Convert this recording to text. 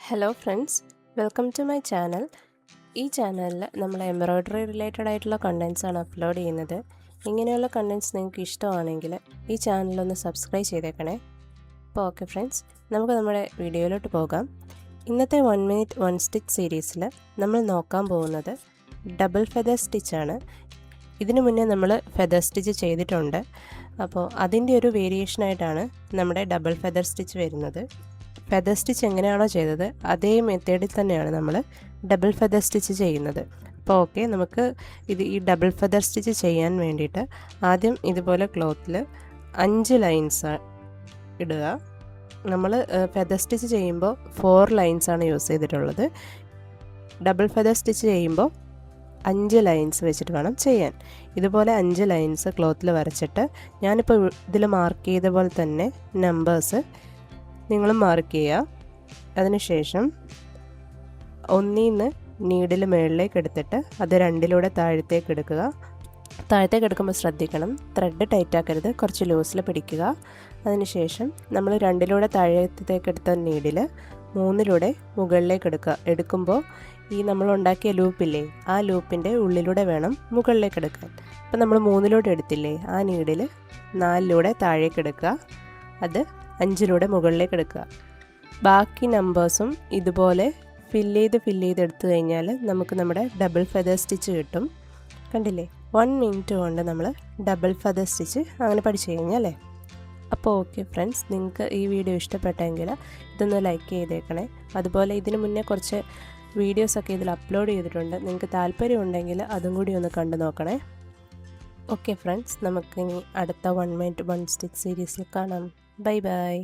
Hello friends, welcome to my channel. ഈ ചാനലിൽ നമ്മൾ എംബ്രോയ്ഡറി റിലേറ്റഡ് ആയിട്ടുള്ള കണ്ടൻസ് ആണ് അപ്ലോഡ് ചെയ്യുന്നത്. ഇങ്ങനെയുള്ള കണ്ടൻസ് നിങ്ങൾക്ക് ഇഷ്ടമാണെങ്കിൽ ഈ ചാനലൊന്ന് സബ്സ്ക്രൈബ് ചെയ്തേക്കണേ. അപ്പോൾ ഓക്കെ ഫ്രണ്ട്സ്, നമുക്ക് നമ്മുടെ വീഡിയോയിലോട്ട് പോകാം. ഇന്നത്തെ 1 മിനിറ്റ് 1 സ്റ്റിച്ച് സീരീസിൽ നമ്മൾ നോക്കാൻ പോകുന്നത് ഡബിൾ ഫെദർ സ്റ്റിച്ചാണ്. ഇതിനു മുന്നേ നമ്മൾ ഫെദർ സ്റ്റിച്ച് ചെയ്തിട്ടുണ്ട്. അപ്പോൾ അതിൻ്റെ ഒരു വേരിയേഷനായിട്ടാണ് നമ്മുടെ ഡബിൾ ഫെദർ സ്റ്റിച്ച് വരുന്നത്. ഫെദർ സ്റ്റിച്ച് എങ്ങനെയാണോ ചെയ്തത് അതേ മെത്തേഡിൽ തന്നെയാണ് നമ്മൾ ഡബിൾ ഫെദർ സ്റ്റിച്ച് ചെയ്യുന്നത്. അപ്പോൾ ഓക്കെ, നമുക്ക് ഈ ഡബിൾ ഫെദർ സ്റ്റിച്ച് ചെയ്യാൻ വേണ്ടിയിട്ട് ആദ്യം ഇതുപോലെ ക്ലോത്തിൽ 5 ലൈൻസ് ഇടുക. നമ്മൾ ഫെദർ സ്റ്റിച്ച് ചെയ്യുമ്പോൾ 4 ലൈൻസാണ് യൂസ് ചെയ്തിട്ടുള്ളത്. ഡബിൾ ഫെദർ സ്റ്റിച്ച് ചെയ്യുമ്പോൾ 5 ലൈൻസ് വെച്ചിട്ട് വേണം ചെയ്യാൻ. ഇതുപോലെ 5 ലൈൻസ് ക്ലോത്തിൽ വരച്ചിട്ട് ഞാനിപ്പോൾ ഇതിൽ മാർക്ക് ചെയ്ത പോലെ തന്നെ നമ്പേഴ്സ് നിങ്ങളും മാർക്ക് ചെയ്യുക. അതിനുശേഷം 1 നീഡിൽ മുകളിലേക്ക് എടുത്തിട്ട് അത് 2 താഴത്തേക്ക് എടുക്കുക. താഴത്തേക്ക് എടുക്കുമ്പോൾ ശ്രദ്ധിക്കണം, ത്രെഡ് ടൈറ്റ് ആക്കരുത്, കുറച്ച് ലൂസിൽ പിടിക്കുക. അതിനുശേഷം നമ്മൾ 2 താഴത്തേക്ക് എടുത്ത നീഡിൽ 3 മുകളിലേക്ക് എടുക്കുമ്പോൾ ഈ നമ്മൾ ഉണ്ടാക്കിയ ലൂപ്പില്ലേ, ആ ലൂപ്പിൻ്റെ ഉള്ളിലൂടെ വേണം മുകളിലേക്ക് എടുക്കാൻ. അപ്പോൾ നമ്മൾ 3 എടുത്തില്ലേ, ആ നീഡിൽ 4 താഴേക്ക് എടുക്കുക, അത് 5 മുകളിലേക്ക് എടുക്കുക. ബാക്കി നമ്പേഴ്സും ഇതുപോലെ ഫില്ല് ചെയ്ത് എടുത്തു കഴിഞ്ഞാൽ നമുക്ക് നമ്മുടെ ഡബിൾ ഫെദർ സ്റ്റിച്ച് കിട്ടും. കണ്ടില്ലേ, 1 മിനിറ്റ് കൊണ്ട് നമ്മൾ ഡബിൾ ഫെദർ സ്റ്റിച്ച് അങ്ങനെ പഠിച്ചു കഴിഞ്ഞാലേ. അപ്പോൾ ഓക്കെ ഫ്രണ്ട്സ്, നിങ്ങൾക്ക് ഈ വീഡിയോ ഇഷ്ടപ്പെട്ടെങ്കിൽ ഇതൊന്ന് ലൈക്ക് ചെയ്തേക്കണേ. അതുപോലെ ഇതിനു മുന്നേ കുറച്ച് വീഡിയോസൊക്കെ ഇതിൽ അപ്ലോഡ് ചെയ്തിട്ടുണ്ട്. നിങ്ങൾക്ക് താല്പര്യമുണ്ടെങ്കിൽ അതും കൂടി ഒന്ന് കണ്ടു നോക്കണേ. ഓക്കെ ഫ്രണ്ട്സ്, നമുക്കിനി അടുത്ത 1 മിനിറ്റ് 1 സ്റ്റിച്ച് സീരീസിൽ കാണാം. Bye bye.